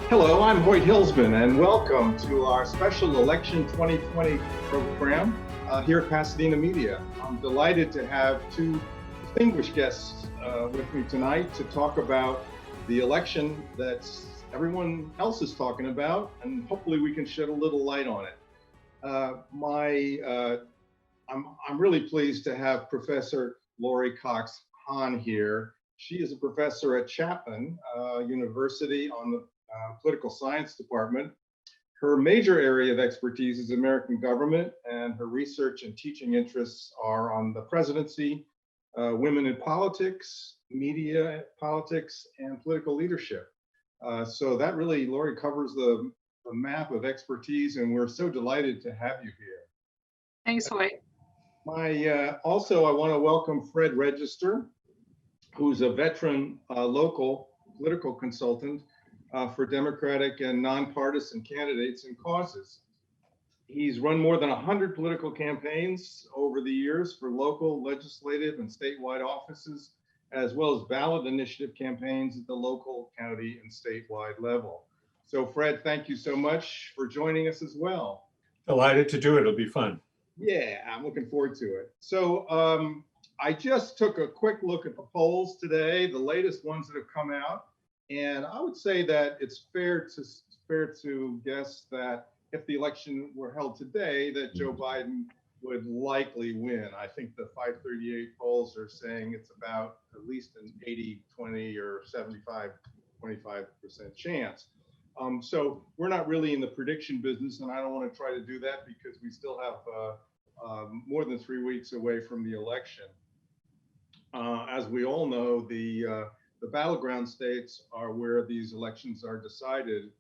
Hello, I'm Hoyt Hillsman, and welcome to our special Election 2020 program here at Pasadena Media. I'm delighted to have two distinguished guests with me tonight to talk about the election that everyone else is talking about, and hopefully we can shed a little light on it. I'm really pleased to have Professor Lori Cox Hahn here. She is a professor at Chapman University on the political science department. Her major area of expertise is American government, and her research and teaching interests are on the presidency, women in politics, media politics, and political leadership. So that really, Lori, covers the map of expertise, and we're so delighted to have you here. Thanks, Hoyt. Also, I want to welcome Fred Register, who's a veteran local political consultant for Democratic and nonpartisan candidates and causes. He's run more than 100 political campaigns over the years for local, legislative, and statewide offices, as well as ballot initiative campaigns at the local, county, and statewide level. So Fred, thank you so much for joining us as well. Delighted to do it. It'll be fun. Yeah, I'm looking forward to it. So I just took a quick look at the polls today, the latest ones that have come out. And I would say that it's fair to guess that if the election were held today, that Joe Biden would likely win. I think the 538 polls are saying it's about at least an 80-20 or 75-25% chance. So we're not really in the prediction business, and I don't want to try to do that because we still have more than 3 weeks away from the election. As we all know, the battleground states are where these elections are decided,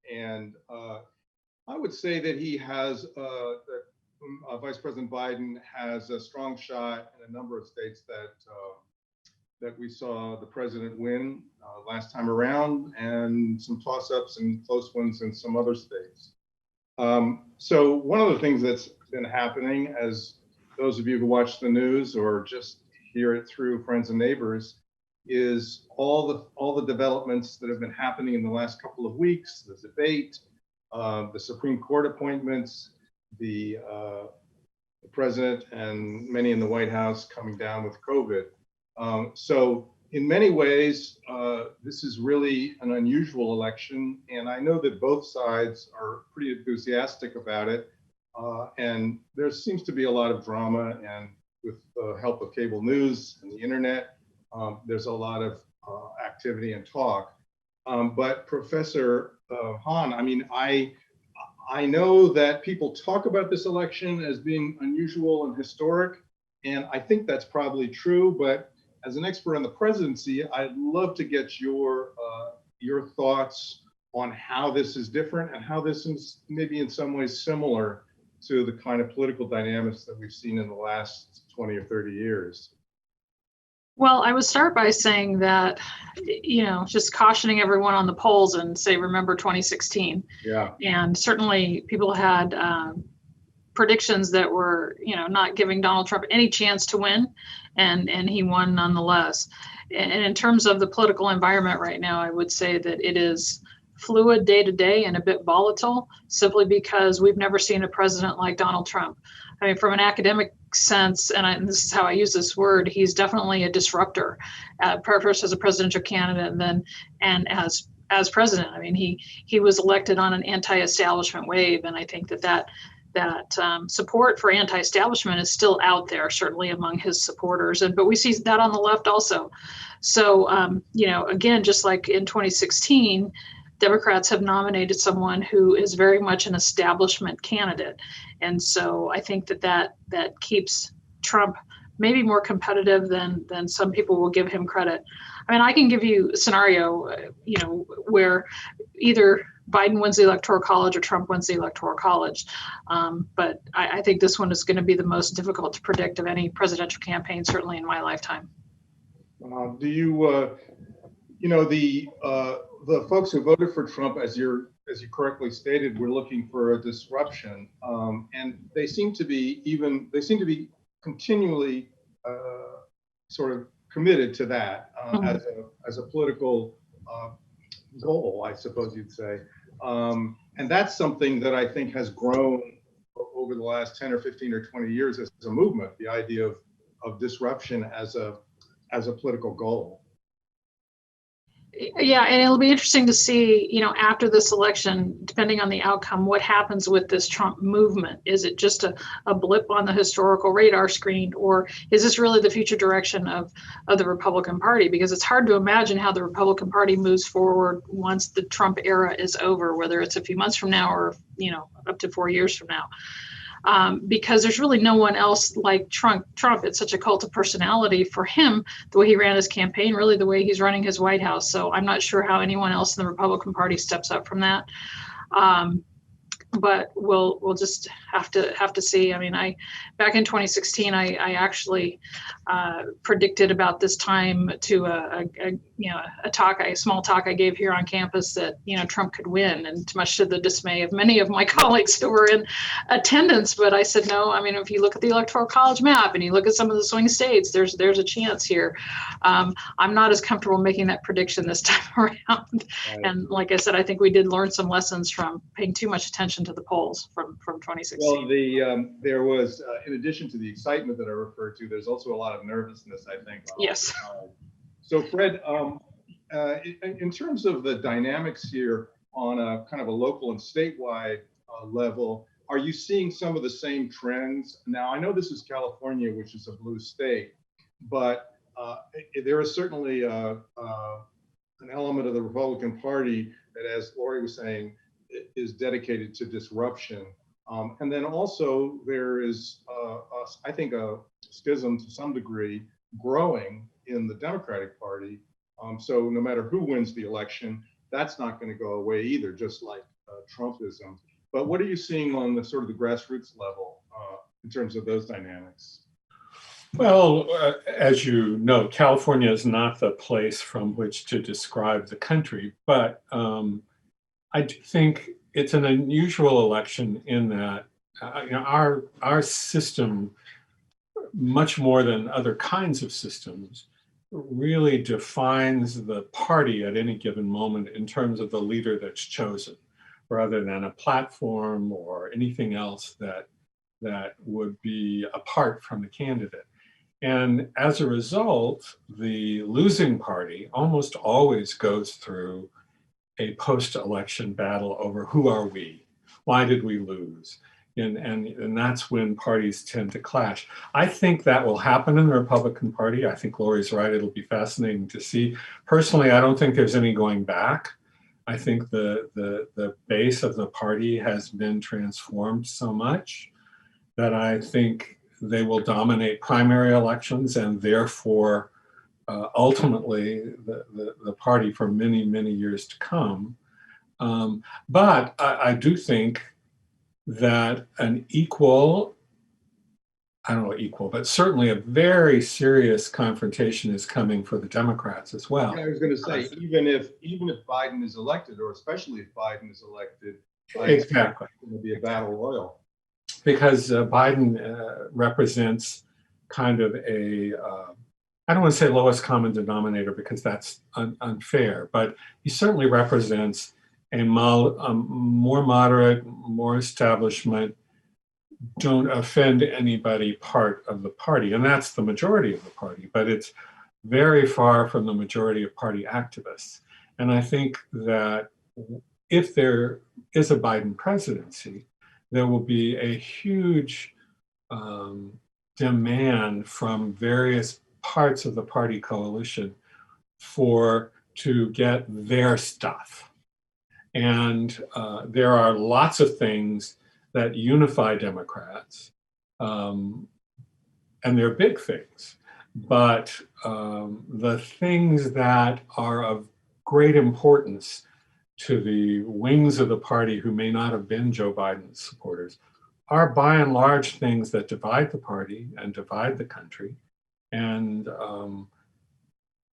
and I would say that Vice President Biden has a strong shot in a number of states that we saw the president win last time around, and some toss-ups and close ones in some other states. So one of the things that's been happening, as those of you who watch the news or just hear it through friends and neighbors, is all the developments that have been happening in the last couple of weeks, the debate, the Supreme Court appointments, the president and many in the White House coming down with COVID. So in many ways, this is really an unusual election, and I know that both sides are pretty enthusiastic about it. And there seems to be a lot of drama, and with the help of cable news and the internet, there's a lot of activity and talk. But Professor Hahn, I mean, I know that people talk about this election as being unusual and historic, and I think that's probably true. But as an expert on the presidency, I'd love to get your thoughts on how this is different and how this is maybe in some ways similar to the kind of political dynamics that we've seen in the last 20 or 30 years. Well, I would start by saying that, just cautioning everyone on the polls and say, remember 2016. Yeah. And certainly people had predictions that were, not giving Donald Trump any chance to win, and he won nonetheless. And in terms of the political environment right now, I would say that it is fluid day to day and a bit volatile, simply because we've never seen a president like Donald Trump. I mean, from an academic sense, and this is how I use this word, he's definitely a disruptor, first as a presidential candidate and as president. I mean, he was elected on an anti-establishment wave, and I think that support for anti-establishment is still out there, certainly among his supporters, but we see that on the left also. So, again, just like in 2016, Democrats have nominated someone who is very much an establishment candidate. And so I think that keeps Trump maybe more competitive than some people will give him credit. I mean, I can give you a scenario, where either Biden wins the Electoral College or Trump wins the Electoral College. But I think this one is going to be the most difficult to predict of any presidential campaign, certainly in my lifetime. Do you, the folks who voted for Trump, as you correctly stated, were looking for a disruption, and they seem to be continually sort of committed to that as a political goal, I suppose you'd say. And that's something that I think has grown over the last 10 or 15 or 20 years as a movement, the idea of disruption as a political goal. Yeah, and it'll be interesting to see, after this election, depending on the outcome, what happens with this Trump movement. Is it just a blip on the historical radar screen, or is this really the future direction of the Republican Party? Because it's hard to imagine how the Republican Party moves forward once the Trump era is over, whether it's a few months from now or, up to 4 years from now. Because there's really no one else like Trump. It's such a cult of personality for him, the way he ran his campaign, really the way he's running his White House. So I'm not sure how anyone else in the Republican Party steps up from that. But we'll just have to see. I mean, back in 2016, I actually predicted about this time to a small talk I gave here on campus that Trump could win, and much to the dismay of many of my colleagues who were in attendance. But I said no. I mean, if you look at the Electoral College map and you look at some of the swing states, there's a chance here. I'm not as comfortable making that prediction this time around. Right. And like I said, I think we did learn some lessons from paying too much attention to the polls from 2016. Well, there was, in addition to the excitement that I referred to, there's also a lot of nervousness, I think. Yes. So Fred, in terms of the dynamics here on a kind of a local and statewide level, are you seeing some of the same trends? Now, I know this is California, which is a blue state, but there is certainly an element of the Republican Party that, as Lori was saying, is dedicated to disruption. And then also there is, I think, a schism to some degree growing in the Democratic Party. So no matter who wins the election, that's not going to go away either, just like Trumpism. But what are you seeing on the sort of the grassroots level in terms of those dynamics? Well, as you know, California is not the place from which to describe the country, but I do think it's an unusual election in that our system, much more than other kinds of systems, really defines the party at any given moment in terms of the leader that's chosen, rather than a platform or anything else that would be apart from the candidate. And as a result, the losing party almost always goes through a post-election battle over who are we? Why did we lose? And that's when parties tend to clash. I think that will happen in the Republican Party. I think Lori's right. It'll be fascinating to see. Personally, I don't think there's any going back. I think the base of the party has been transformed so much that I think they will dominate primary elections and therefore ultimately the party for many, many years to come. But I do think that an equal, I don't know equal, but certainly a very serious confrontation is coming for the Democrats as well. Yeah, I was going to say, even if Biden is elected, or especially if Biden is elected, Exactly. It's going to be a battle royal. Because Biden represents kind of a, I don't want to say lowest common denominator because that's unfair, but he certainly represents a more moderate, more establishment, don't offend anybody part of the party. And that's the majority of the party, but it's very far from the majority of party activists. And I think that if there is a Biden presidency, there will be a huge demand from various parts of the party coalition to get their stuff. And there are lots of things that unify Democrats, and they're big things. But the things that are of great importance to the wings of the party who may not have been Joe Biden's supporters are by and large things that divide the party and divide the country. And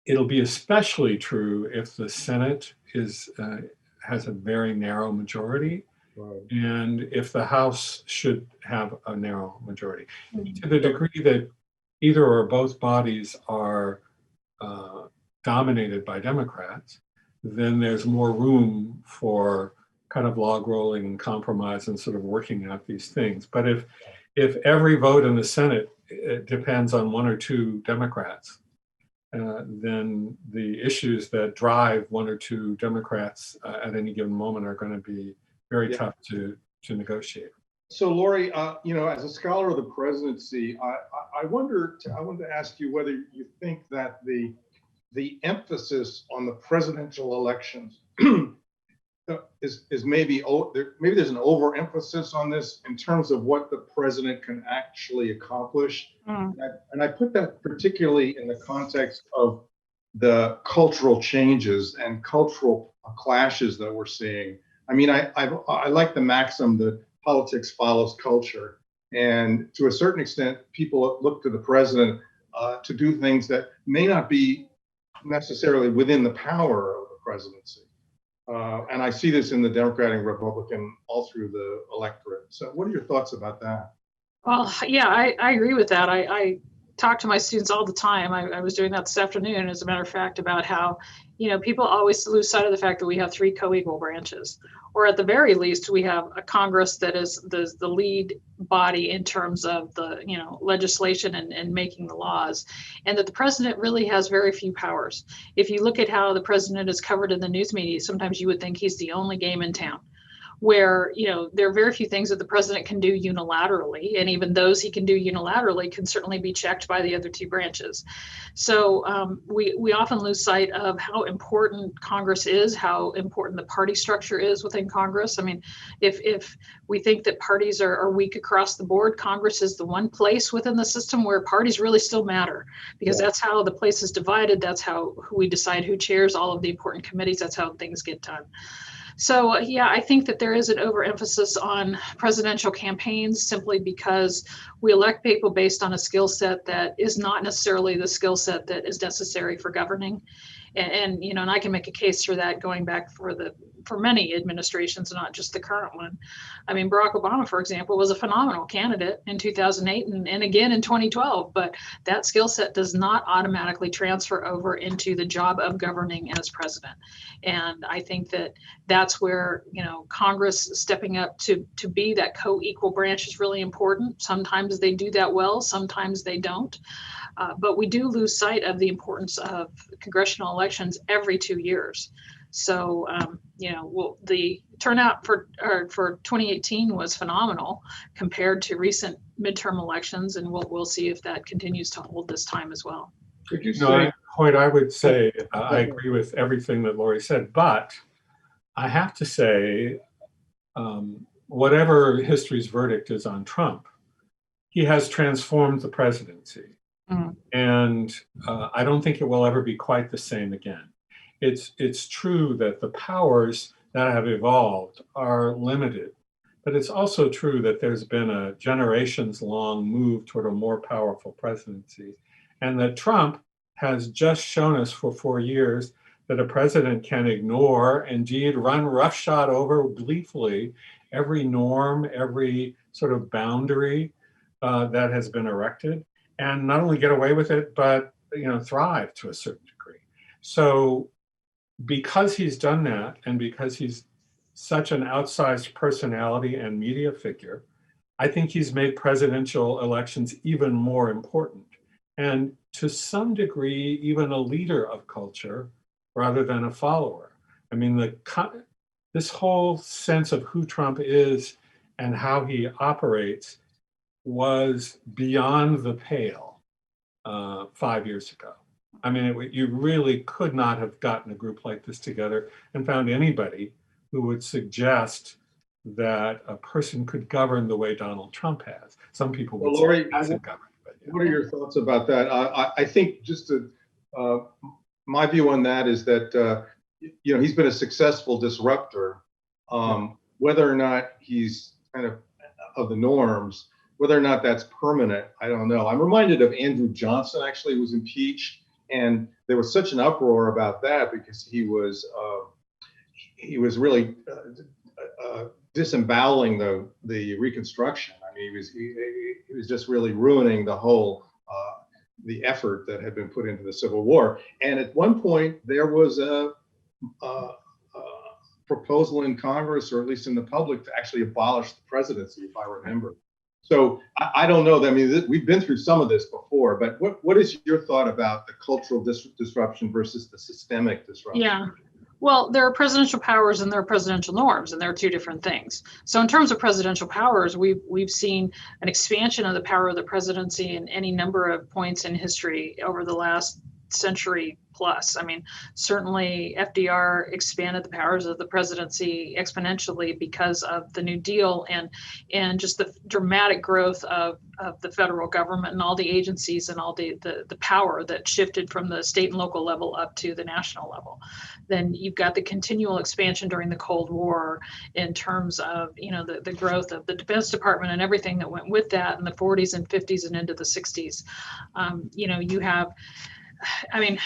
it'll be especially true if the Senate has a very narrow majority, Right. and if the House should have a narrow majority. To the degree that either or both bodies are dominated by Democrats, then there's more room for kind of log rolling and compromise and sort of working out these things. But if every vote in the Senate depends on one or two Democrats, then the issues that drive one or two Democrats at any given moment are going to be very tough to negotiate. So, Lori, as a scholar of the presidency, I wanted to ask you whether you think that the emphasis on the presidential elections is maybe there's an overemphasis on this in terms of what the president can actually accomplish. And I put that particularly in the context of the cultural changes and cultural clashes that we're seeing. I mean, I like the maxim that politics follows culture, and to a certain extent, people look to the president to do things that may not be necessarily within the power of the presidency. And I see this in the Democrat and Republican all through the electorate. So what are your thoughts about that? Well, yeah, I agree with that. I talk to my students all the time. I was doing that this afternoon, as a matter of fact, about how, people always lose sight of the fact that we have three co-equal branches, or at the very least, we have a Congress that is the lead body in terms of the, legislation and making the laws, and that the president really has very few powers. If you look at how the president is covered in the news media, sometimes you would think he's the only game in town, where there are very few things that the president can do unilaterally, and even those he can do unilaterally can certainly be checked by the other two branches. So we often lose sight of how important Congress is, how important the party structure is within Congress. I mean, if we think that parties are weak across the board, Congress is the one place within the system where parties really still matter, because that's how the place is divided. That's how we decide who chairs all of the important committees. That's how things get done. So, yeah, I think that there is an overemphasis on presidential campaigns simply because we elect people based on a skill set that is not necessarily the skill set that is necessary for governing. And I can make a case for that going back for many administrations, not just the current one. I mean, Barack Obama, for example, was a phenomenal candidate in 2008 and again in 2012, but that skill set does not automatically transfer over into the job of governing as president. And I think that that's where, Congress stepping up to be that co-equal branch is really important. Sometimes they do that well, sometimes they don't. But we do lose sight of the importance of congressional elections every 2 years. So, the turnout for 2018 was phenomenal compared to recent midterm elections, and we'll see if that continues to hold this time as well. Could you say? Hoyt, I would say I agree with everything that Lori said, but I have to say, whatever history's verdict is on Trump, he has transformed the presidency. And I don't think it will ever be quite the same again. It's true that the powers that have evolved are limited, but it's also true that there's been a generations-long move toward a more powerful presidency, and that Trump has just shown us for 4 years that a president can ignore, indeed run roughshod over gleefully, every norm, every sort of boundary that has been erected, and not only get away with it, but thrive to a certain degree. So because he's done that, and because he's such an outsized personality and media figure, I think he's made presidential elections even more important, and to some degree, even a leader of culture rather than a follower. I mean, this whole sense of who Trump is and how he operates was beyond the pale 5 years ago. I mean, you really could not have gotten a group like this together and found anybody who would suggest that a person could govern the way Donald Trump has. Some people would say he hasn't governed. But, What are your thoughts about that? I think just my view on that is that he's been a successful disruptor. Whether or not he's kind of the norms, whether or not that's permanent, I don't know. I'm reminded of Andrew Johnson, actually, who was impeached, and there was such an uproar about that because he was really disemboweling the Reconstruction. I mean, he was just really ruining the whole the effort that had been put into the Civil War. And at one point, there was a uh, proposal in Congress, or at least in the public, to actually abolish the presidency, if I remember. So I don't know. I mean, we've been through some of this before, but what is your thought about the cultural disruption versus the systemic disruption? Yeah. Well, there are presidential powers and there are presidential norms, and they're two different things. So, in terms of presidential powers, we've seen an expansion of the power of the presidency in any number of points in history over the last century plus. I mean, certainly FDR expanded the powers of the presidency exponentially because of the New Deal and just the dramatic growth of the federal government and all the agencies and all the power that shifted from the state and local level up to the national level. Then you've got the continual expansion during the Cold War in terms of, the growth of the Defense Department and everything that went with that in the 40s and 50s and into the 60s. You have, I mean,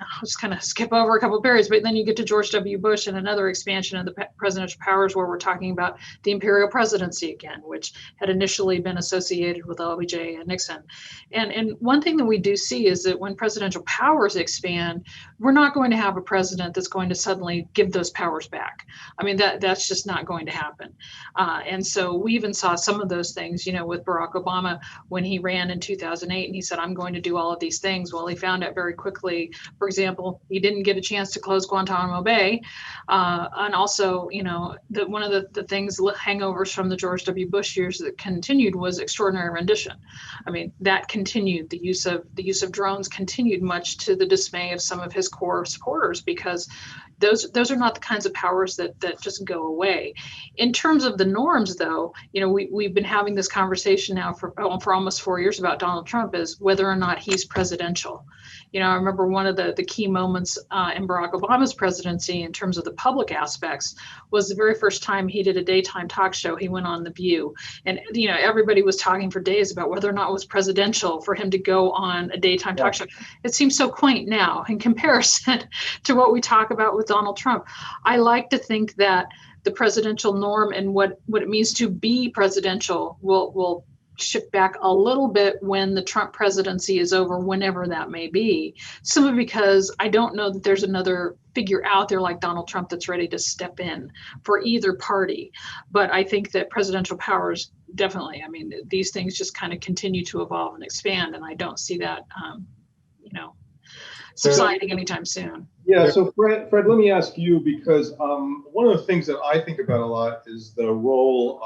I'll just kind of skip over a couple of periods, but then you get to George W. Bush and another expansion of the presidential powers where we're talking about the imperial presidency again, which had initially been associated with LBJ and Nixon. And one thing that we do see is that when presidential powers expand, we're not going to have a president that's going to suddenly give those powers back. I mean, that's just not going to happen. And so we even saw some of those things, with Barack Obama when he ran in 2008 and he said, I'm going to do all of these things. Well, he found out very quickly. For example, he didn't get a chance to close Guantanamo Bay. And also, one of the things, hangovers from the George W. Bush years that continued was extraordinary rendition. I mean, that continued. The use of drones continued, much to the dismay of some of his core supporters, because those are not the kinds of powers that just go away. In terms of the norms, though, we've been having this conversation now for almost 4 years about Donald Trump, is whether or not he's presidential. I remember one of the key moments in Barack Obama's presidency in terms of the public aspects was the very first time he did a daytime talk show. He went on The View, and everybody was talking for days about whether or not it was presidential for him to go on a daytime talk show. It seems so quaint now in comparison to what we talk about with Donald Trump. I like to think that the presidential norm and what it means to be presidential will shift back a little bit when the Trump presidency is over, whenever that may be, simply because I don't know that there's another figure out there like Donald Trump that's ready to step in for either party. But I think that presidential powers, definitely, I mean, these things just kind of continue to evolve and expand, and I don't see that, subsiding anytime soon. Yeah, so Fred, let me ask you, because one of the things that I think about a lot is the role,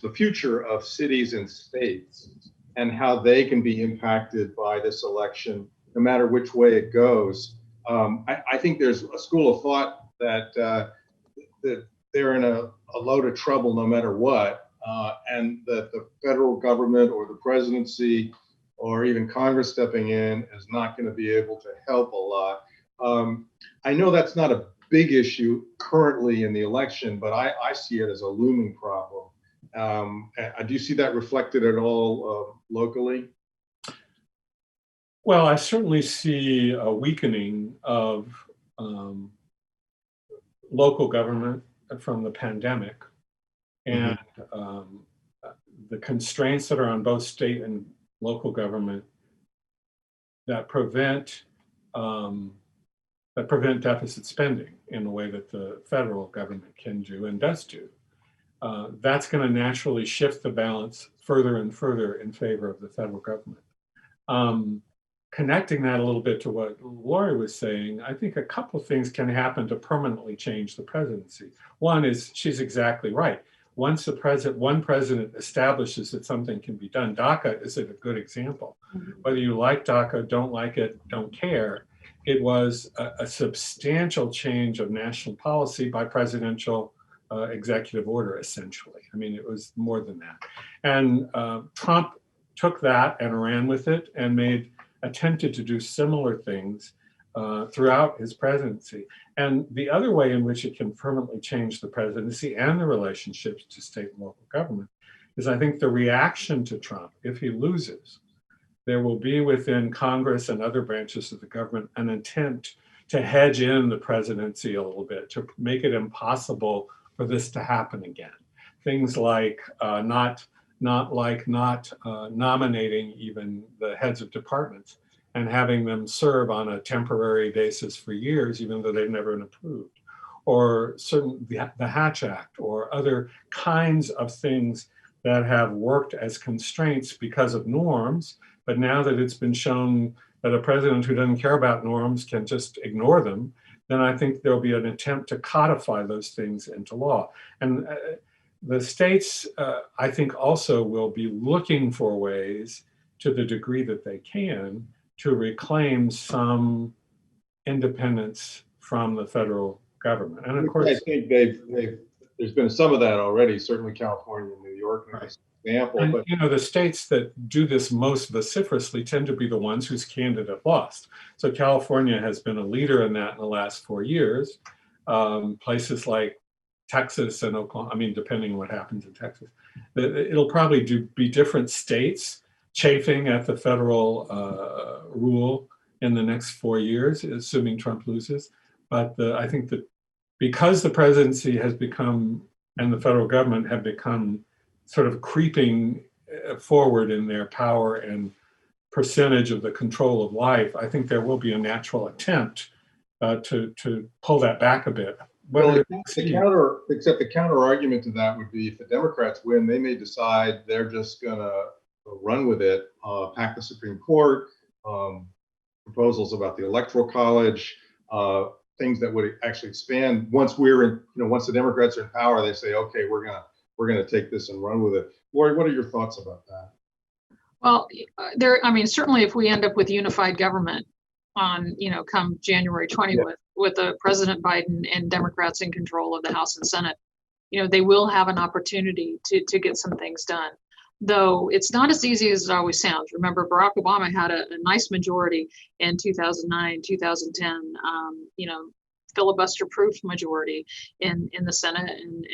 the future of cities and states and how they can be impacted by this election, no matter which way it goes. I think there's a school of thought that they're in a load of trouble no matter what, and that the federal government or the presidency or even Congress stepping in is not going to be able to help a lot. I know that's not a big issue currently in the election, but I see it as a looming problem. Do you see that reflected at all locally? Well, I certainly see a weakening of local government from the pandemic, and the constraints that are on both state and local government that prevent deficit spending in the way that the federal government can do and does do. That's going to naturally shift the balance further and further in favor of the federal government. Connecting that a little bit to what Lori was saying, I think a couple of things can happen to permanently change the presidency. One is, she's exactly right. Once one president establishes that something can be done, DACA is a good example. Whether you like DACA, don't like it, don't care, it was a substantial change of national policy by presidential executive order, essentially. I mean, it was more than that. And Trump took that and ran with it and attempted to do similar things throughout his presidency. And the other way in which it can permanently change the presidency and the relationships to state and local government is, I think, the reaction to Trump. If he loses, there will be within Congress and other branches of the government an attempt to hedge in the presidency a little bit, to make it impossible for this to happen again. Things like not nominating even the heads of departments, and having them serve on a temporary basis for years, even though they've never been approved, or the Hatch Act, or other kinds of things that have worked as constraints because of norms. But now that it's been shown that a president who doesn't care about norms can just ignore them, then I think there'll be an attempt to codify those things into law. And the states, I think, also will be looking for ways, to the degree that they can, to reclaim some independence from the federal government. And of course, I think there's been some of that already, certainly California and New York, right. as an example. And, But the states that do this most vociferously tend to be the ones whose candidate lost. So California has been a leader in that in the last 4 years. Places like Texas and Oklahoma, I mean, depending on what happens in Texas, it'll probably be different states chafing at the federal rule in the next 4 years, assuming Trump loses. But I think that because the presidency has become, and the federal government have become sort of creeping forward in their power and percentage of the control of life, I think there will be a natural attempt to pull that back a bit. well, the counter argument to that would be, if the Democrats win, they may decide they're just going to run with it, pack the Supreme Court, proposals about the Electoral College, things that would actually expand. Once once the Democrats are in power, they say, okay, we're gonna take this and run with it. Lori, what are your thoughts about that? Well, certainly if we end up with unified government on, come January 20th, with President Biden and Democrats in control of the House and Senate, they will have an opportunity to get some things done. Though it's not as easy as it always sounds. Remember, Barack Obama had a nice majority in 2009, 2010, filibuster-proof majority in the Senate, and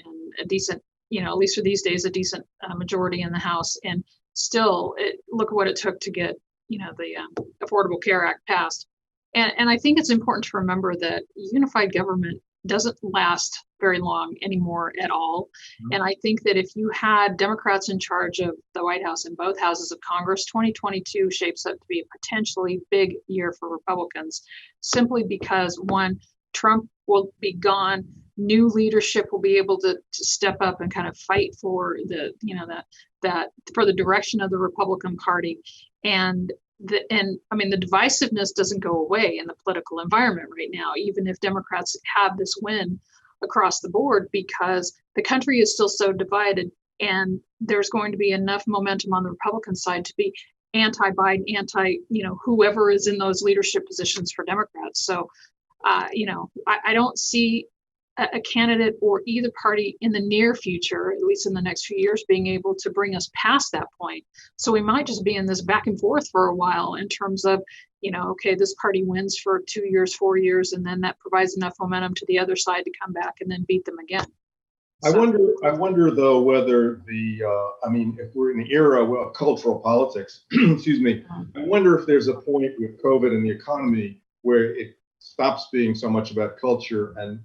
a decent, at least for these days, a decent majority in the House. And still, look at what it took to get, the Affordable Care Act passed. And I think it's important to remember that unified government doesn't last very long anymore at all. And I think that if you had Democrats in charge of the White House and both houses of Congress, 2022 shapes up to be a potentially big year for Republicans, simply because, one, Trump will be gone. New leadership will be able to step up and kind of fight for that for the direction of the Republican Party. And the divisiveness doesn't go away in the political environment right now, even if Democrats have this win across the board, because the country is still so divided, and there's going to be enough momentum on the Republican side to be anti-Biden, whoever is in those leadership positions for Democrats. So, I don't see a candidate or either party in the near future, at least in the next few years, being able to bring us past that point. So we might just be in this back and forth for a while in terms of, okay, this party wins for 2 years, 4 years, and then that provides enough momentum to the other side to come back and then beat them again. I wonder though, whether if we're in the era of cultural politics, excuse me, I wonder if there's a point with COVID and the economy where it stops being so much about culture and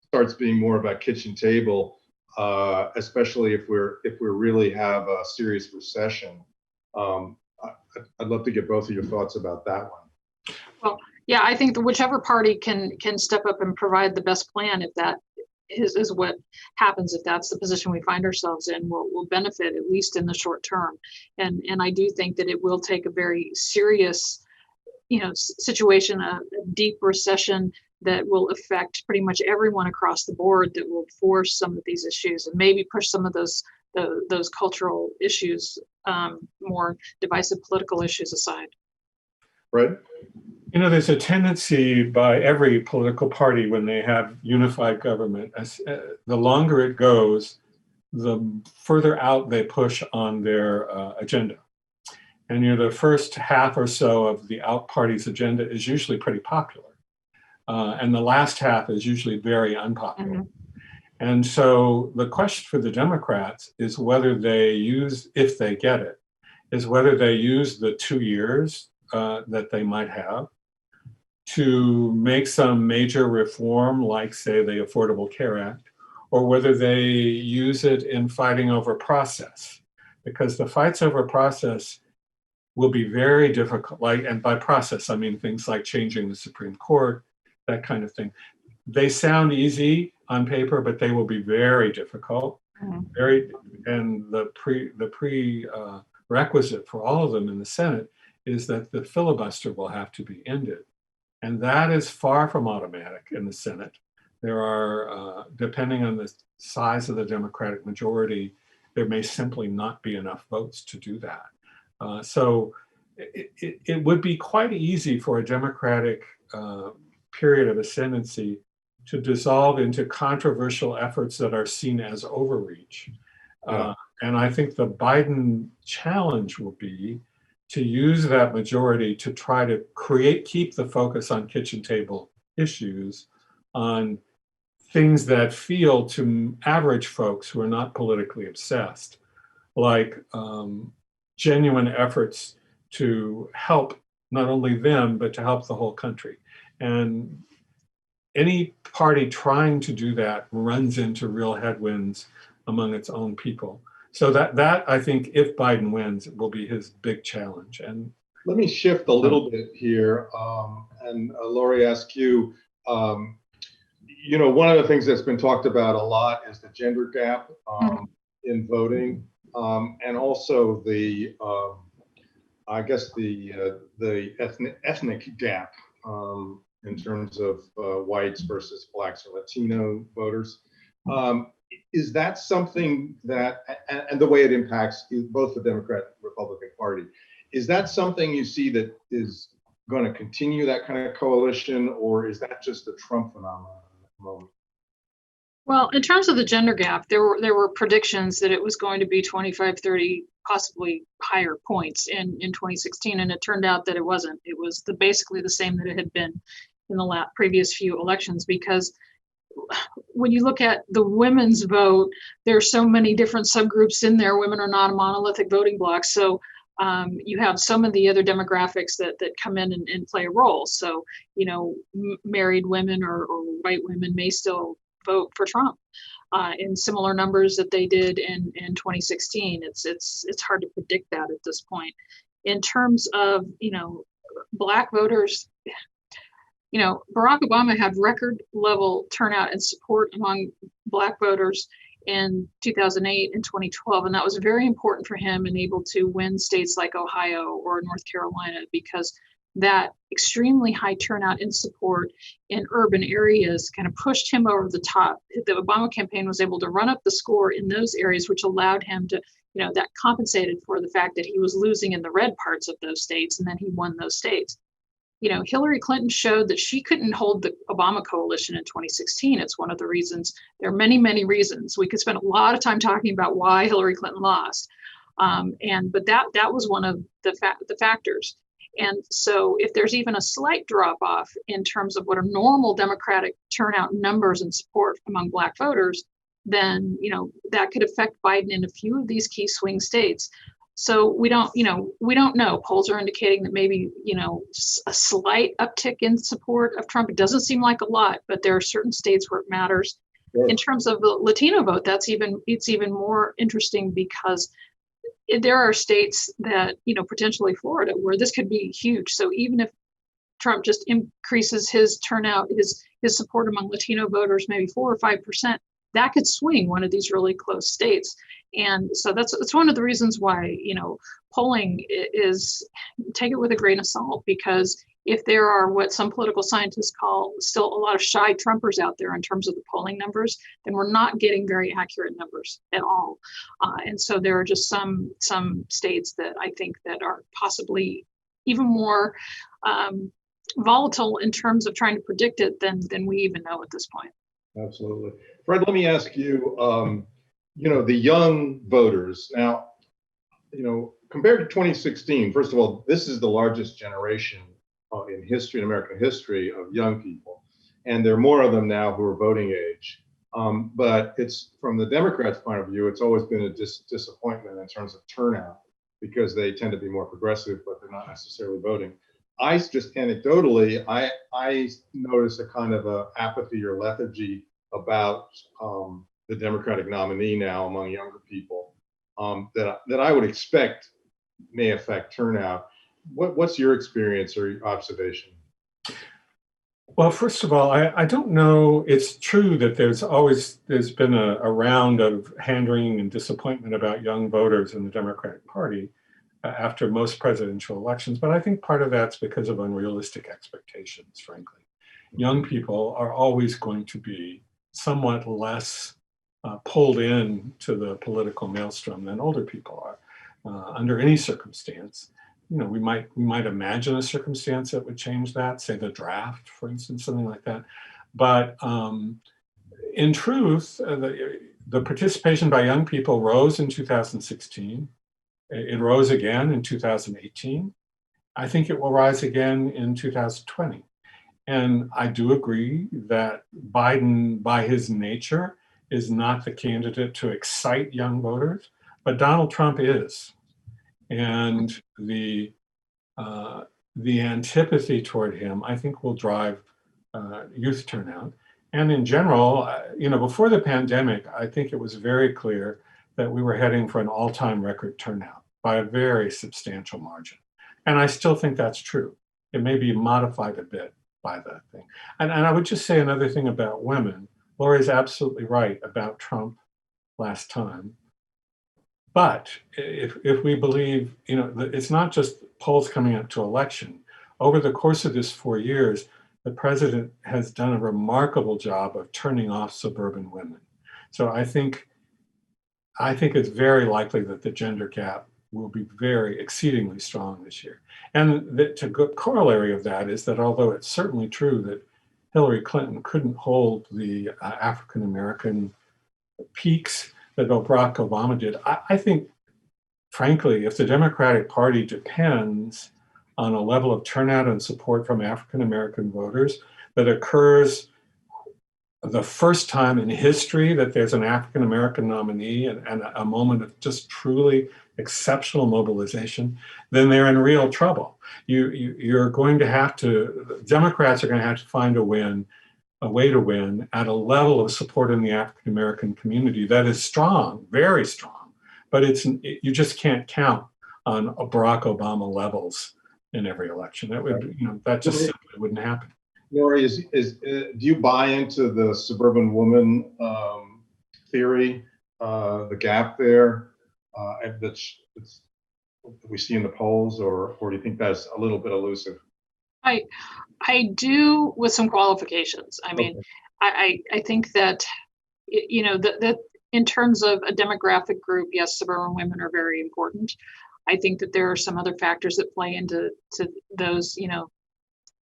starts being more about kitchen table, especially if we really have a serious recession. I'd love to get both of your thoughts about that one. Well, yeah, I think that whichever party can step up and provide the best plan, if that is what happens, if that's the position we find ourselves in, will benefit, at least in the short term. And I do think that it will take a very serious, situation, a deep recession that will affect pretty much everyone across the board, that will force some of these issues and maybe push some of those cultural issues, more divisive political issues aside. Right. There's a tendency by every political party, when they have unified government, the longer it goes, the further out they push on their agenda. And the first half or so of the out party's agenda is usually pretty popular. And the last half is usually very unpopular. Mm-hmm. And so the question for the Democrats is whether they use, if they get it, is whether they use the 2 years that they might have to make some major reform, like, say, the Affordable Care Act, or whether they use it in fighting over process. Because the fights over process will be very difficult. Like, and by process, I mean things like changing the Supreme Court, that kind of thing. They sound easy on paper, but they will be very difficult. Very, and the prerequisite for all of them in the Senate is that the filibuster will have to be ended, and that is far from automatic in the Senate. There are, depending on the size of the Democratic majority, there may simply not be enough votes to do that. So it would be quite easy for a Democratic period of ascendancy to dissolve into controversial efforts that are seen as overreach. And I think the Biden challenge will be to use that majority to try to keep the focus on kitchen table issues, on things that feel to average folks who are not politically obsessed, like genuine efforts to help not only them, but to help the whole country. And any party trying to do that runs into real headwinds among its own people. So that I think, if Biden wins, will be his big challenge. And let me shift a little bit here, and Lori, ask you. One of the things that's been talked about a lot is the gender gap in voting, and also the ethnic gap in terms of whites versus blacks or Latino voters. Is that something that, and the way it impacts both the Democrat and Republican Party, is that something you see that is going to continue, that kind of coalition, or is that just a Trump phenomenon at the moment? Well, in terms of the gender gap, there were predictions that it was going to be 25, 30, possibly higher points in 2016, and it turned out that it wasn't. It was basically the same that it had been in the previous few elections, because when you look at the women's vote, there's so many different subgroups in there. Women are not a monolithic voting bloc. So you have some of the other demographics that come in and play a role. So, married women or white women may still vote for Trump in similar numbers that they did in 2016. It's hard to predict that at this point. In terms of, Black voters, Barack Obama had record level turnout and support among Black voters in 2008 and 2012. And that was very important for him and able to win states like Ohio or North Carolina, because that extremely high turnout and support in urban areas kind of pushed him over the top. The Obama campaign was able to run up the score in those areas, which allowed him to, that compensated for the fact that he was losing in the red parts of those states, and then he won those states. Hillary Clinton showed that she couldn't hold the Obama coalition in 2016. It's one of the reasons. There are many, many reasons. We could spend a lot of time talking about why Hillary Clinton lost. But that was one of the factors. And so if there's even a slight drop off in terms of what are normal Democratic turnout numbers and support among Black voters, then, that could affect Biden in a few of these key swing states. So we don't know. Polls are indicating that maybe, a slight uptick in support of Trump. It doesn't seem like a lot, but there are certain states where it matters. Sure. In terms of the Latino vote, it's even more interesting, because there are states that, potentially Florida, where this could be huge. So even if Trump just increases his turnout, his support among Latino voters, maybe 4 or 5%, that could swing one of these really close states. And so that's one of the reasons why, polling is, take it with a grain of salt, because if there are what some political scientists call still a lot of shy Trumpers out there in terms of the polling numbers, then we're not getting very accurate numbers at all. And so there are just some states that I think that are possibly even more volatile in terms of trying to predict it than we even know at this point. Absolutely. Fred, let me ask you, the young voters now, compared to 2016, first of all, this is the largest generation in history, in American history, of young people. And there are more of them now who are voting age. But it's, from the Democrats' point of view, it's always been a disappointment in terms of turnout, because they tend to be more progressive, but they're not necessarily voting. I just anecdotally, I notice a kind of a apathy or lethargy about the Democratic nominee now among younger people that I would expect may affect turnout. What's your experience or your observation? Well, first of all, I don't know. It's true that there's been a round of hand-wringing and disappointment about young voters in the Democratic Party after most presidential elections. But I think part of that's because of unrealistic expectations, frankly. Young people are always going to be somewhat less pulled in to the political maelstrom than older people are under any circumstance. We might imagine a circumstance that would change that, say the draft, for instance, something like that. But in truth, the participation by young people rose in 2016. It rose again in 2018. I think it will rise again in 2020. And I do agree that Biden, by his nature, is not the candidate to excite young voters, but Donald Trump is. And the antipathy toward him, I think, will drive youth turnout. And in general, before the pandemic, I think it was very clear that we were heading for an all-time record turnout by a very substantial margin. And I still think that's true. It may be modified a bit by that thing. And I would just say another thing about women. Lori's absolutely right about Trump last time. But if we believe, it's not just polls coming up to election. Over the course of this 4 years, the president has done a remarkable job of turning off suburban women. So I think it's very likely that the gender gap will be exceedingly strong this year. And the corollary of that is that although it's certainly true that Hillary Clinton couldn't hold the African-American peaks that Barack Obama did, I think, frankly, if the Democratic Party depends on a level of turnout and support from African-American voters that occurs the first time in history that there's an African-American nominee and a moment of just truly exceptional mobilization, then they're in real trouble. You're going to have to, Democrats are going to have to find a way to win at a level of support in the African-American community that is strong, very strong, but you just can't count on Barack Obama levels in every election. That would, that just simply wouldn't happen. Lori, do you buy into the suburban woman theory, the gap there that we see in the polls, or do you think that's a little bit elusive? I do, with some qualifications. I mean, okay. I think that, that in terms of a demographic group, yes, suburban women are very important. I think that there are some other factors that play into those,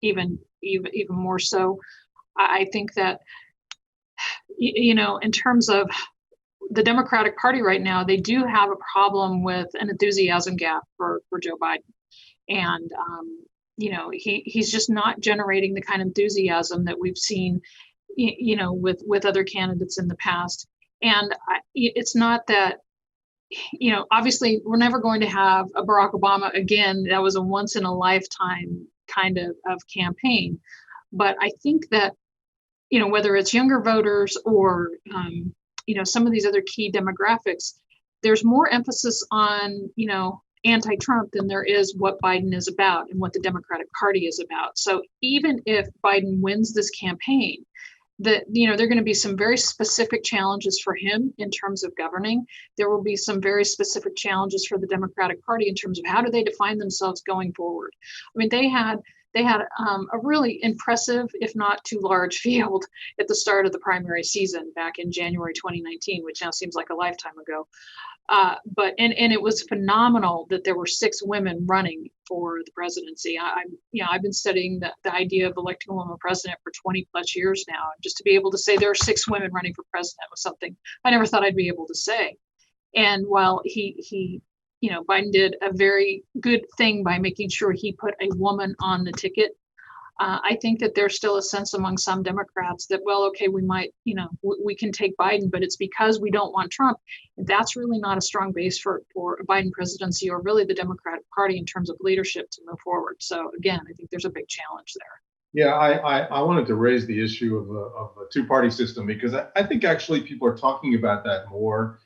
even more so. I think that, in terms of the Democratic Party right now, they do have a problem with an enthusiasm gap for Joe Biden. And, he's just not generating the kind of enthusiasm that we've seen, with other candidates in the past. And it's not that, obviously we're never going to have a Barack Obama again. That was a once in a lifetime kind of campaign. But I think that, whether it's younger voters or, some of these other key demographics, there's more emphasis on, anti-Trump than there is what Biden is about and what the Democratic Party is about. So even if Biden wins this campaign, there are going to be some very specific challenges for him in terms of governing. There will be some very specific challenges for the Democratic Party in terms of how do they define themselves going forward. I mean, they had a really impressive, if not too large, field at the start of the primary season back in January 2019, which now seems like a lifetime ago. But it was phenomenal that there were 6 women running for the presidency. I've been studying the idea of electing a woman president for 20 plus years now. Just to be able to say there are 6 women running for president was something I never thought I'd be able to say. And while Biden did a very good thing by making sure he put a woman on the ticket, I think that there's still a sense among some Democrats that, well, okay, we might, we can take Biden, but it's because we don't want Trump. And that's really not a strong base for a Biden presidency or really the Democratic Party in terms of leadership to move forward. So again, I think there's a big challenge there. Yeah, I wanted to raise the issue of a two-party system because I think actually people are talking about that more.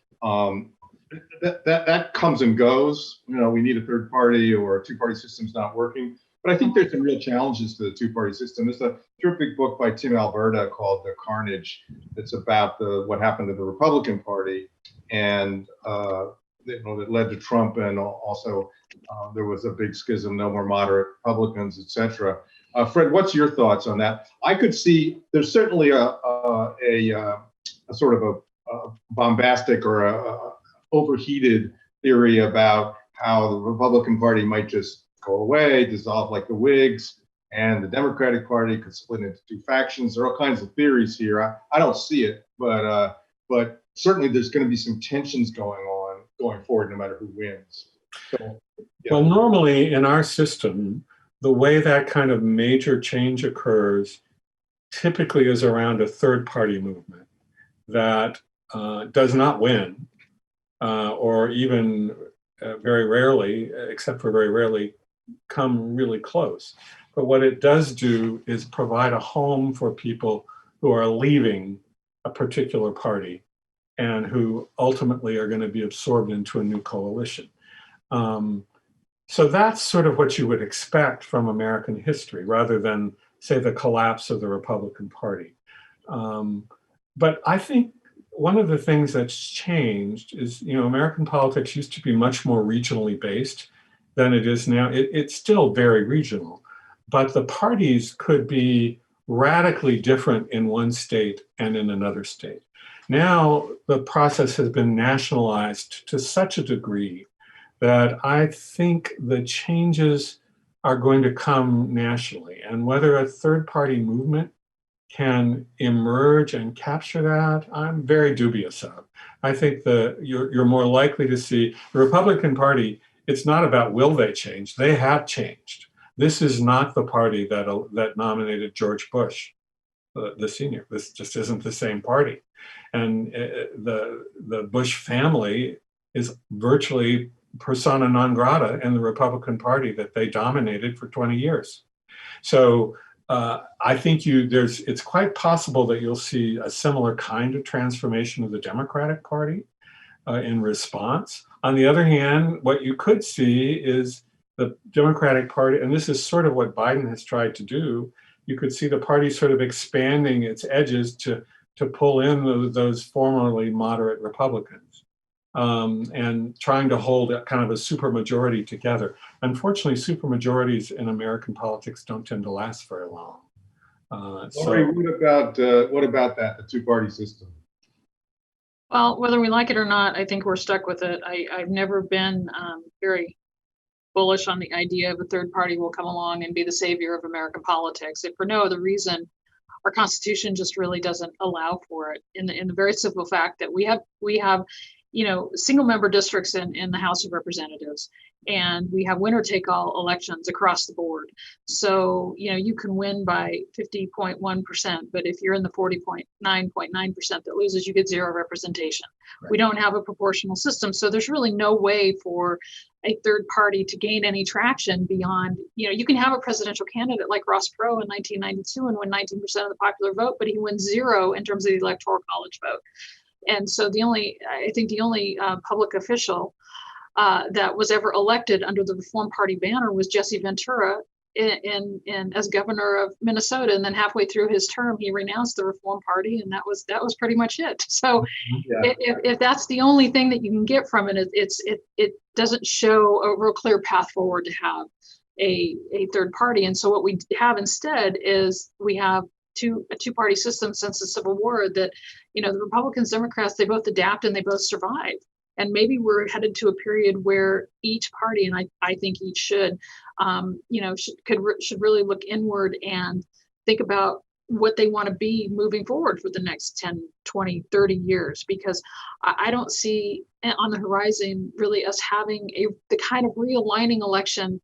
that comes and goes. You know, we need a third party, or a two-party system's not working. But I think there's some real challenges to the two-party system. There's a terrific book by Tim Alberta called The Carnage. It's about what happened to the Republican Party, and that led to Trump, and also there was a big schism, no more moderate Republicans, etc. Fred, what's your thoughts on that? I could see there's certainly a sort of a bombastic or a overheated theory about how the Republican Party might just go away, dissolve like the Whigs, and the Democratic Party could split into two factions. There are all kinds of theories here. I don't see it, but certainly there's going to be some tensions going forward, no matter who wins. So, yeah. Well, normally in our system, the way that kind of major change occurs typically is around a third party movement that does not win, or even very rarely, except for very rarely, come really close. But what it does do is provide a home for people who are leaving a particular party and who ultimately are going to be absorbed into a new coalition. So that's sort of what you would expect from American history, rather than, say, the collapse of the Republican Party. But I think one of the things that's changed is, American politics used to be much more regionally based than it is now. It's still very regional, but the parties could be radically different in one state and in another state. Now, the process has been nationalized to such a degree that I think the changes are going to come nationally. And whether a third party movement can emerge and capture that, I'm very dubious of. I think you're more likely to see the Republican Party. It's not about will they change, they have changed. This is not the party that nominated George Bush, the senior. This just isn't the same party. And the Bush family is virtually persona non grata in the Republican Party that they dominated for 20 years. So I think it's quite possible that you'll see a similar kind of transformation of the Democratic Party in response. On the other hand, what you could see is the Democratic Party, and this is sort of what Biden has tried to do, you could see the party sort of expanding its edges to pull in those formerly moderate Republicans, and trying to hold kind of a supermajority together. Unfortunately, supermajorities in American politics don't tend to last very long. Lori, what about that, the two-party system? Well, whether we like it or not, I think we're stuck with it. I've never been very bullish on the idea of a third party will come along and be the savior of American politics. If for no other reason, our Constitution just really doesn't allow for it. In the very simple fact that we have single member districts in the House of Representatives, and we have winner take all elections across the board. So, you can win by 50.1%, but if you're in the 49.9% that loses, you get zero representation. Right. We don't have a proportional system. So there's really no way for a third party to gain any traction beyond, you can have a presidential candidate like Ross Perot in 1992 and win 19% of the popular vote, but he wins zero in terms of the Electoral College vote. And so the only public official that was ever elected under the Reform Party banner was Jesse Ventura as governor of Minnesota. And then halfway through his term, he renounced the Reform Party, and that was pretty much it. So yeah. if that's the only thing that you can get from it, it doesn't show a real clear path forward to have a third party. And so what we have instead is we have a two-party system since the Civil War that, the Republicans, Democrats, they both adapt and they both survive. And maybe we're headed to a period where each party, and I think each should really look inward and think about what they want to be moving forward for the next 10, 20, 30 years, because I don't see on the horizon really us having the kind of realigning election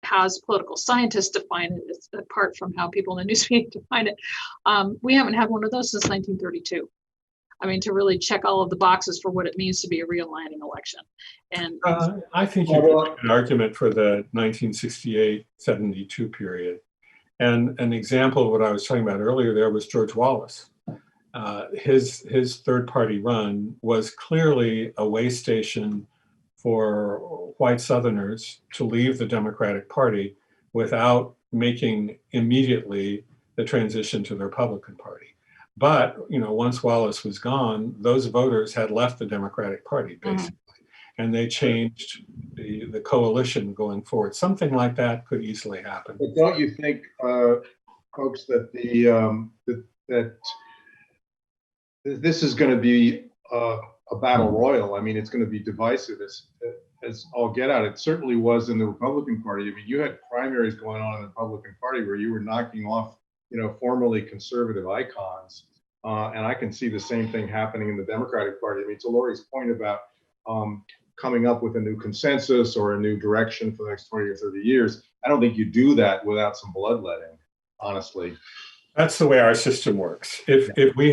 has political scientists define it, it's apart from how people in the newsfeed define it. We haven't had one of those since 1932. I mean, to really check all of the boxes for what it means to be a realigning election. And I think you could make an argument for the 1968-72 period. And an example of what I was talking about earlier there was George Wallace. his third party run was clearly a way station for white Southerners to leave the Democratic Party without making immediately the transition to the Republican Party. But once Wallace was gone, those voters had left the Democratic Party basically, and they changed the coalition going forward. Something like that could easily happen. But don't you think, folks, that that this is going to be a battle royal? I mean, it's going to be divisive as all get out. It certainly was in the Republican Party. I mean, you had primaries going on in the Republican Party where you were knocking off, formerly conservative icons. And I can see the same thing happening in the Democratic Party. I mean, to Lori's point about coming up with a new consensus or a new direction for the next 20 or 30 years, I don't think you do that without some bloodletting, honestly. That's the way our system works. If we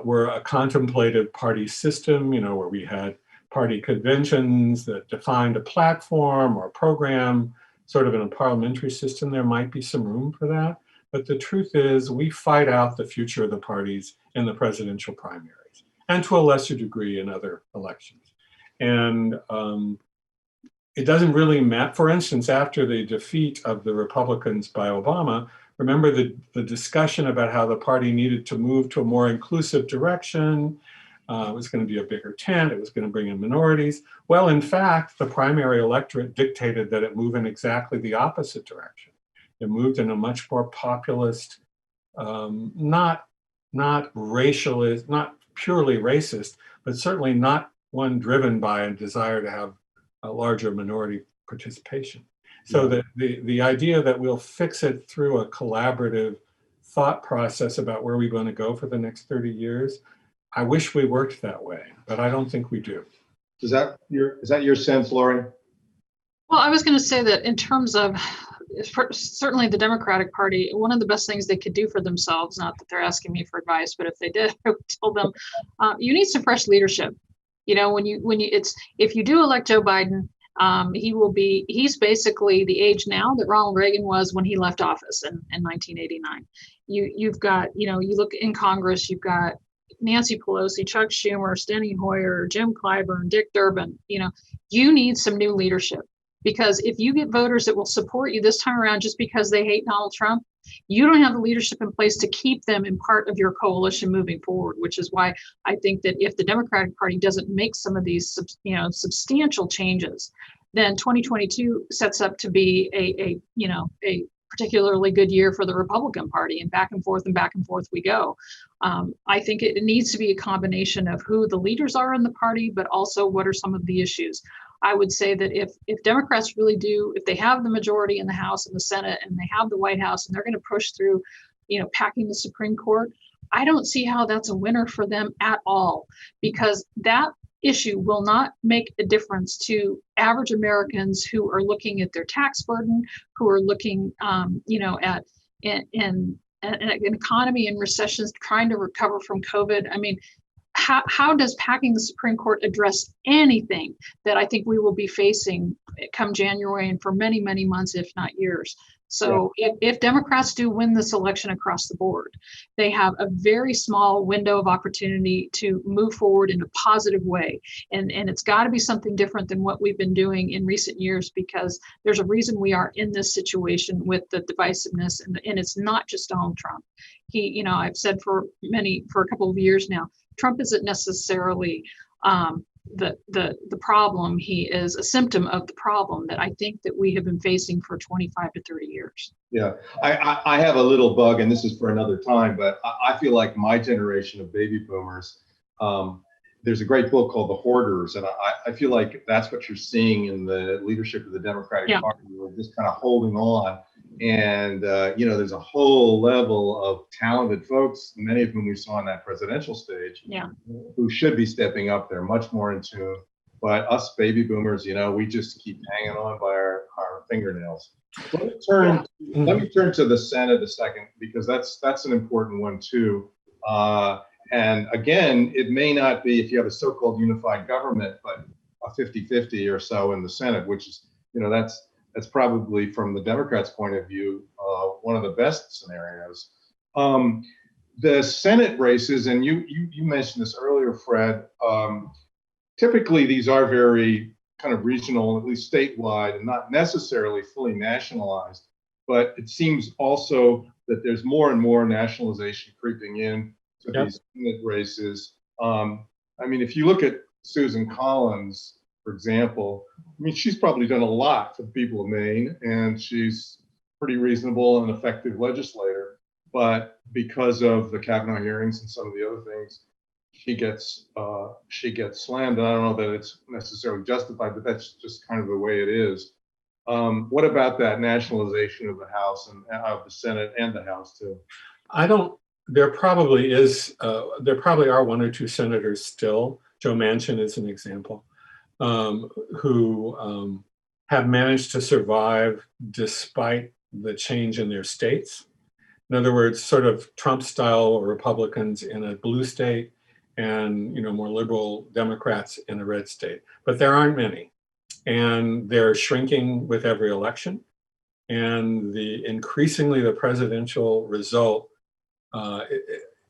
were a contemplative party system, where we had party conventions that defined a platform or a program, sort of in a parliamentary system, there might be some room for that. But the truth is, we fight out the future of the parties in the presidential primaries, and to a lesser degree in other elections. And it doesn't really matter. For instance, after the defeat of the Republicans by Obama, remember the discussion about how the party needed to move to a more inclusive direction. It was going to be a bigger tent. It was going to bring in minorities. Well, in fact, the primary electorate dictated that it move in exactly the opposite direction. It moved in a much more populist, not racialist, not purely racist, but certainly not one driven by a desire to have a larger minority participation. So the idea that we'll fix it through a collaborative thought process about where we're going to go for the next 30 years, I wish we worked that way, but I don't think we do. Is that your sense, Lori? Well, I was going to say that in terms of certainly the Democratic Party, one of the best things they could do for themselves, not that they're asking me for advice, but if they did, I would tell them, you need some fresh leadership. If you do elect Joe Biden, he's basically the age now that Ronald Reagan was when he left office in 1989. You've got, you look in Congress, you've got Nancy Pelosi, Chuck Schumer, Steny Hoyer, Jim Clyburn, Dick Durbin. You need some new leadership, because if you get voters that will support you this time around just because they hate Donald Trump, you don't have the leadership in place to keep them in part of your coalition moving forward, which is why I think that if the Democratic Party doesn't make some of these substantial changes, then 2022 sets up to be a particularly good year for the Republican Party, and back and forth we go. I think it needs to be a combination of who the leaders are in the party, but also what are some of the issues. I would say that if Democrats really do, if they have the majority in the House and the Senate, and they have the White House, and they're going to push through, packing the Supreme Court, I don't see how that's a winner for them at all, because that issue will not make a difference to average Americans who are looking at their tax burden, who are looking, at an economy in recessions, trying to recover from COVID. I mean, how does packing the Supreme Court address anything that I think we will be facing come January and for many, many months, if not years? So if Democrats do win this election across the board, they have a very small window of opportunity to move forward in a positive way. And it's got to be something different than what we've been doing in recent years, because there's a reason we are in this situation with the divisiveness. And it's not just Donald Trump. I've said for a couple of years now, Trump isn't necessarily the problem. He is a symptom of the problem that I think that we have been facing for 25 to 30 years. Yeah, I have a little bug, and this is for another time, but I feel like my generation of baby boomers, there's a great book called The Hoarders, and I feel like that's what you're seeing in the leadership of the Democratic Party. We're just kind of holding on. And, there's a whole level of talented folks, many of whom we saw on that presidential stage, who should be stepping up. They're much more in tune. But us baby boomers, we just keep hanging on by our fingernails. Let me turn to the Senate a second, because that's an important one, too. And again, it may not be, if you have a so-called unified government, but a 50-50 or so in the Senate, which is, that's probably, from the Democrats' point of view, one of the best scenarios. The Senate races, and you mentioned this earlier, Fred. Typically, these are very kind of regional, at least statewide, and not necessarily fully nationalized. But it seems also that there's more and more nationalization creeping in to Yep. these Senate races. I mean, if you look at Susan Collins, for example, I mean, she's probably done a lot for the people of Maine, and she's pretty reasonable and effective legislator. But because of the Kavanaugh hearings and some of the other things, she gets slammed. And I don't know that it's necessarily justified, but that's just kind of the way it is. What about that nationalization of the House and of the Senate and the House too? I don't, there probably is, there probably are one or two senators still, Joe Manchin is an example, who have managed to survive despite the change in their states. In other words, sort of Trump-style Republicans in a blue state and, you know, more liberal Democrats in a red state. But there aren't many. And they're shrinking with every election. And increasingly the presidential result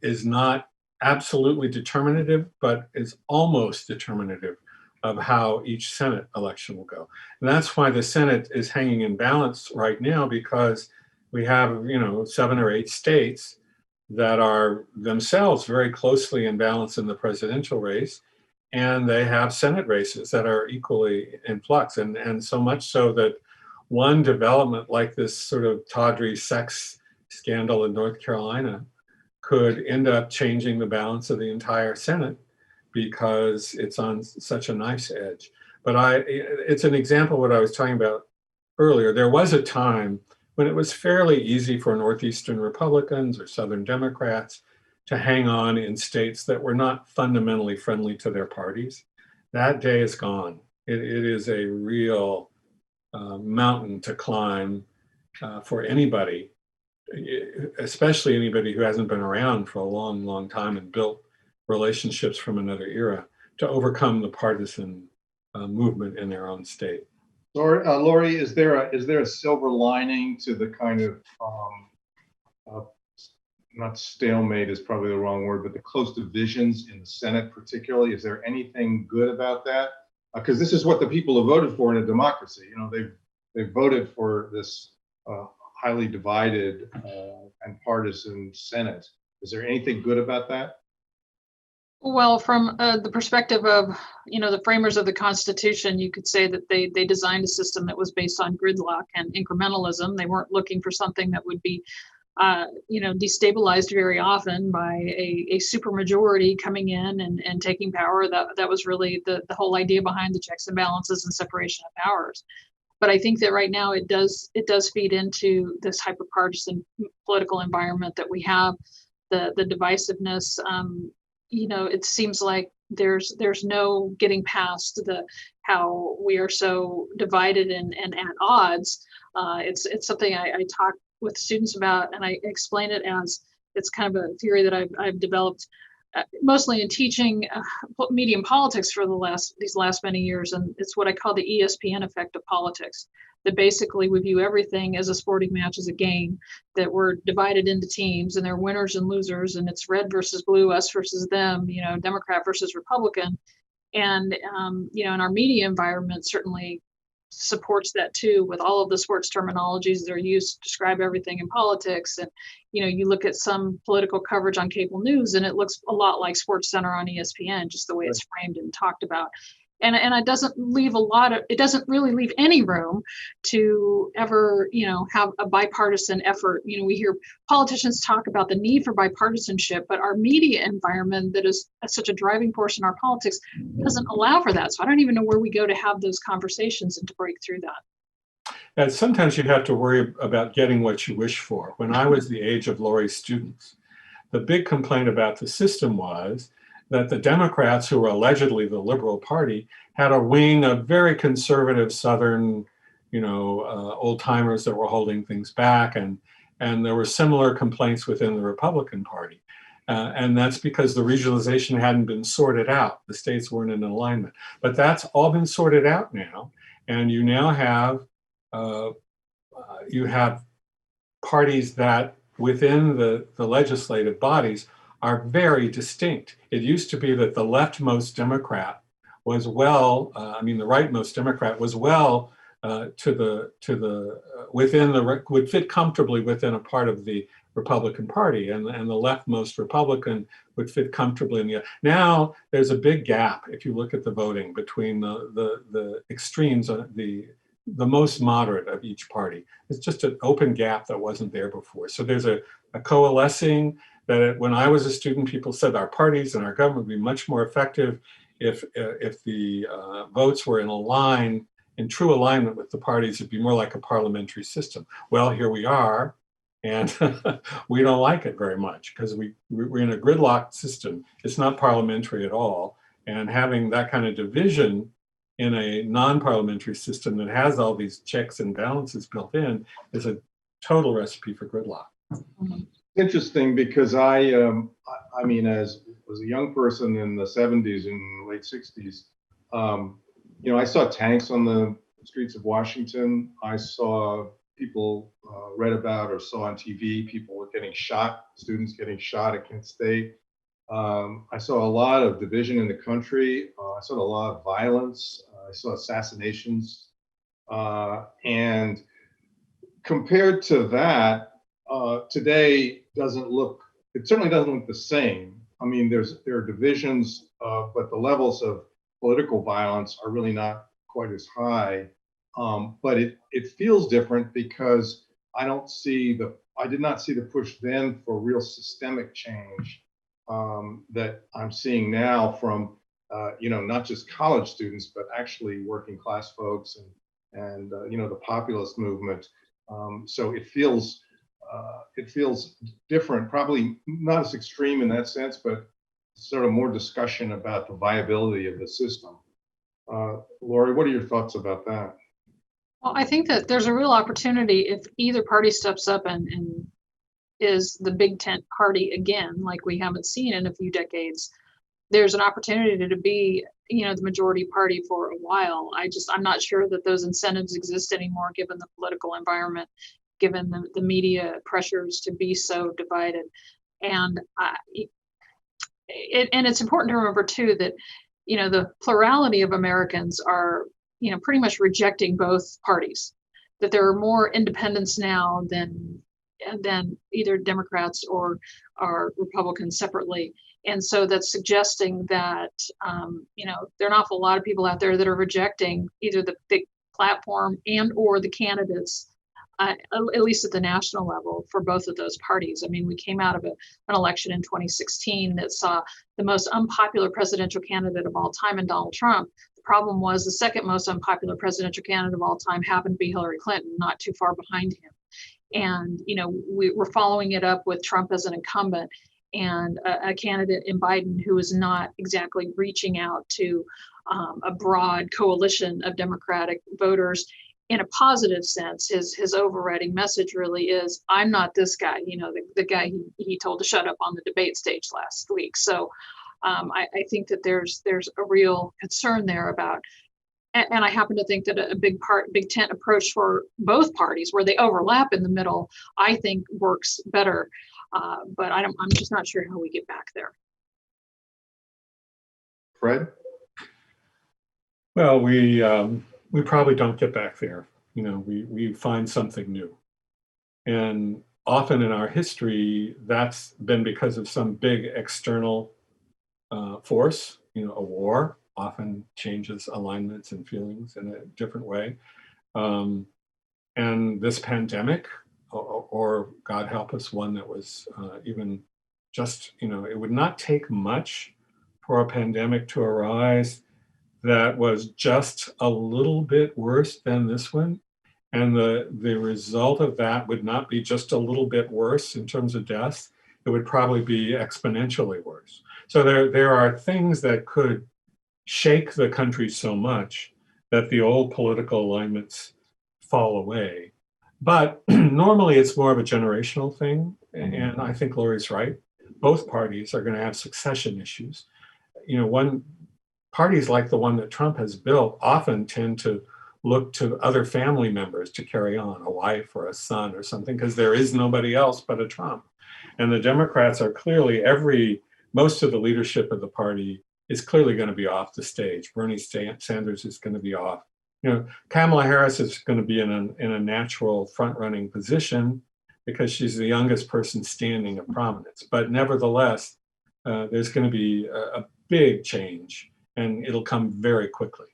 is not absolutely determinative, but is almost determinative of how each Senate election will go. And that's why the Senate is hanging in balance right now, because we have, you know, 7 or 8 states that are themselves very closely in balance in the presidential race. And they have Senate races that are equally in flux. And so much so that one development like this sort of tawdry sex scandal in North Carolina could end up changing the balance of the entire Senate because it's on such a knife's edge. But it's an example of what I was talking about earlier. There was a time when it was fairly easy for Northeastern Republicans or Southern Democrats to hang on in states that were not fundamentally friendly to their parties. That day is gone. It is a real mountain to climb for anybody, especially anybody who hasn't been around for a long, long time and built relationships from another era, to overcome the partisan movement in their own state. Lori, is there a silver lining to the kind of not stalemate is probably the wrong word, but the close divisions in the Senate particularly? Is there anything good about that? Because this is what the people have voted for in a democracy. You know, they've voted for this highly divided and partisan Senate. Is there anything good about that? Well, from the perspective of, you know, the framers of the Constitution, you could say that they designed a system that was based on gridlock and incrementalism. They weren't looking for something that would be you know, destabilized very often by a supermajority coming in and taking power. That was really the whole idea behind the checks and balances and separation of powers. But I think that right now it does feed into this hyperpartisan political environment that we have, the divisiveness. You know, it seems like there's no getting past how we are so divided and at odds. It's something I talk with students about, and I explain it as it's kind of a theory that I've developed mostly in teaching media and politics for these last many years, and it's what I call the ESPN effect of politics. That basically we view everything as a sporting match, as a game, that we're divided into teams and they're winners and losers, and it's red versus blue, us versus them, you know, Democrat versus Republican. And you know, in our media environment certainly supports that too, with all of the sports terminologies that are used to describe everything in politics. And you know, you look at some political coverage on cable news and it looks a lot like Sports Center on ESPN, just the way it's framed and talked about. And it doesn't really leave any room to ever, you know, have a bipartisan effort. You know, we hear politicians talk about the need for bipartisanship, but our media environment that is such a driving force in our politics doesn't allow for that. So I don't even know where we go to have those conversations and to break through that. And sometimes you have to worry about getting what you wish for. When I was the age of Lori's students, the big complaint about the system was that the Democrats, who were allegedly the liberal party, had a wing of very conservative Southern, you know, old timers that were holding things back. And there were similar complaints within the Republican Party. And that's because the regionalization hadn't been sorted out. The states weren't in alignment. But that's all been sorted out now. And you now have, you have parties that within the legislative bodies are very distinct. It used to be that the leftmost Democrat was the rightmost Democrat was would fit comfortably within a part of the Republican Party, and the leftmost Republican would fit comfortably in the other. Now there's a big gap if you look at the voting between the extremes, the most moderate of each party. It's just an open gap that wasn't there before. So there's a coalescing that when I was a student, people said our parties and our government would be much more effective if the votes were in true alignment with the parties. It'd be more like a parliamentary system. Well, here we are, and we don't like it very much because we're in a gridlocked system. It's not parliamentary at all. And having that kind of division in a non-parliamentary system that has all these checks and balances built in is a total recipe for gridlock. Interesting, because I mean, as was a young person in the 70s and late 60s, I saw tanks on the streets of Washington. I saw people read about or saw on TV people were getting shot, students getting shot at Kent State. I saw a lot of division in the country. I saw a lot of violence. I saw assassinations. And compared to that, today it certainly doesn't look the same. I mean, there are divisions, but the levels of political violence are really not quite as high. But it feels different because I did not see the push then for real systemic change that I'm seeing now from, not just college students, but actually working class folks and the populist movement. So it feels different, probably not as extreme in that sense, but sort of more discussion about the viability of the system. Lori, what are your thoughts about that? Well, I think that there's a real opportunity if either party steps up and is the big tent party again, like we haven't seen in a few decades. There's an opportunity to be, the majority party for a while. I'm not sure that those incentives exist anymore, given the political environment, given the media pressures to be so divided. And it's important to remember too that, the plurality of Americans are, pretty much rejecting both parties, that there are more independents now than either Democrats or Republicans separately. And so that's suggesting that, there are an awful lot of people out there that are rejecting either the platform and or the candidates, at least at the national level, for both of those parties. I mean, we came out of an election in 2016 that saw the most unpopular presidential candidate of all time in Donald Trump. The problem was the second most unpopular presidential candidate of all time happened to be Hillary Clinton, not too far behind him. And, we're following it up with Trump as an incumbent and a candidate in Biden who is not exactly reaching out to a broad coalition of Democratic voters. In a positive sense, his overriding message really is, I'm not this guy, the guy he told to shut up on the debate stage last week. So I think that there's a real concern there about, and I happen to think that a big tent approach for both parties where they overlap in the middle, I think works better. But I'm just not sure how we get back there. Fred? Well, we probably don't get back there. We find something new. And often in our history, that's been because of some big external force. A war often changes alignments and feelings in a different way. And this pandemic, or God help us, one that was even just, it would not take much for a pandemic to arise that was just a little bit worse than this one. And the result of that would not be just a little bit worse in terms of deaths. It would probably be exponentially worse. So there are things that could shake the country so much that the old political alignments fall away. But normally it's more of a generational thing. And I think Lori's right. Both parties are going to have succession issues. Parties like the one that Trump has built often tend to look to other family members to carry on, a wife or a son or something, because there is nobody else but a Trump. And the Democrats are clearly, most of the leadership of the party is clearly going to be off the stage. Bernie Sanders is going to be off. Kamala Harris is going to be in a natural front-running position because she's the youngest person standing of prominence. But nevertheless, there's going to be a big change, and it'll come very quickly.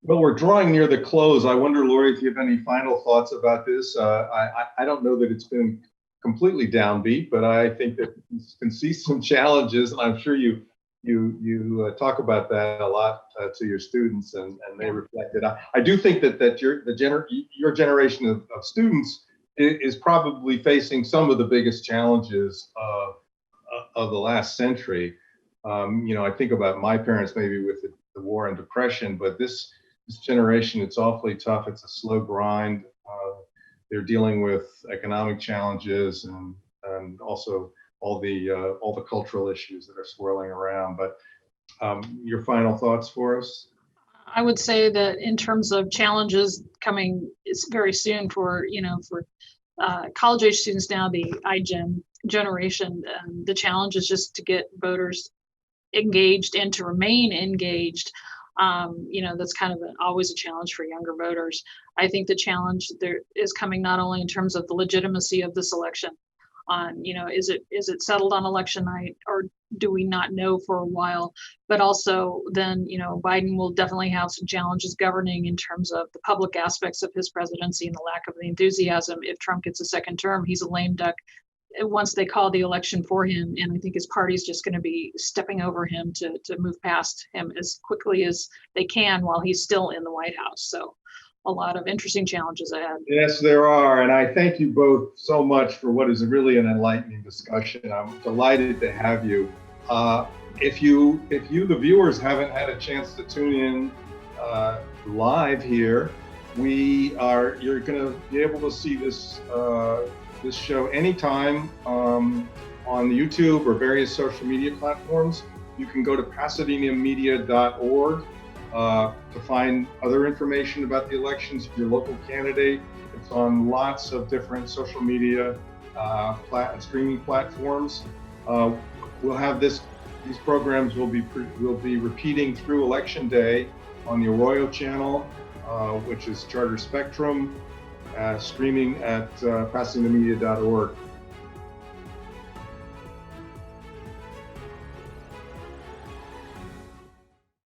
Well, we're drawing near the close. I wonder, Lori, if you have any final thoughts about this. I don't know that it's been completely downbeat, but I think that you can see some challenges, and I'm sure you talk about that a lot to your students, and they reflect it. I do think that your generation of students is probably facing some of the biggest challenges of the last century. I think about my parents maybe with the war and depression, but this generation, it's awfully tough. It's a slow grind. They're dealing with economic challenges and also all the cultural issues that are swirling around. But your final thoughts for us? I would say that in terms of challenges coming, it's very soon for college age students now, the iGen generation. The challenge is just to get voters engaged and to remain engaged. That's kind of always a challenge for younger voters. I think the challenge there is coming not only in terms of the legitimacy of this election, is it settled on election night, or do we not know for a while? But also then, Biden will definitely have some challenges governing in terms of the public aspects of his presidency and the lack of the enthusiasm. If Trump gets a second term, he's a lame duck once they call the election for him. And I think his party's just going to be stepping over him to move past him as quickly as they can while he's still in the White House. So a lot of interesting challenges ahead. Yes, there are. And I thank you both so much for what is really an enlightening discussion. I'm delighted to have you. If you, the viewers, haven't had a chance to tune in live here, you're going to be able to see this show anytime on YouTube or various social media platforms. You can go to PasadenaMedia.org to find other information about the elections of your local candidate. It's on lots of different social media streaming platforms. We'll have these programs will be repeating through Election Day on the Arroyo channel, which is Charter Spectrum, streaming at PasadenaMedia.org.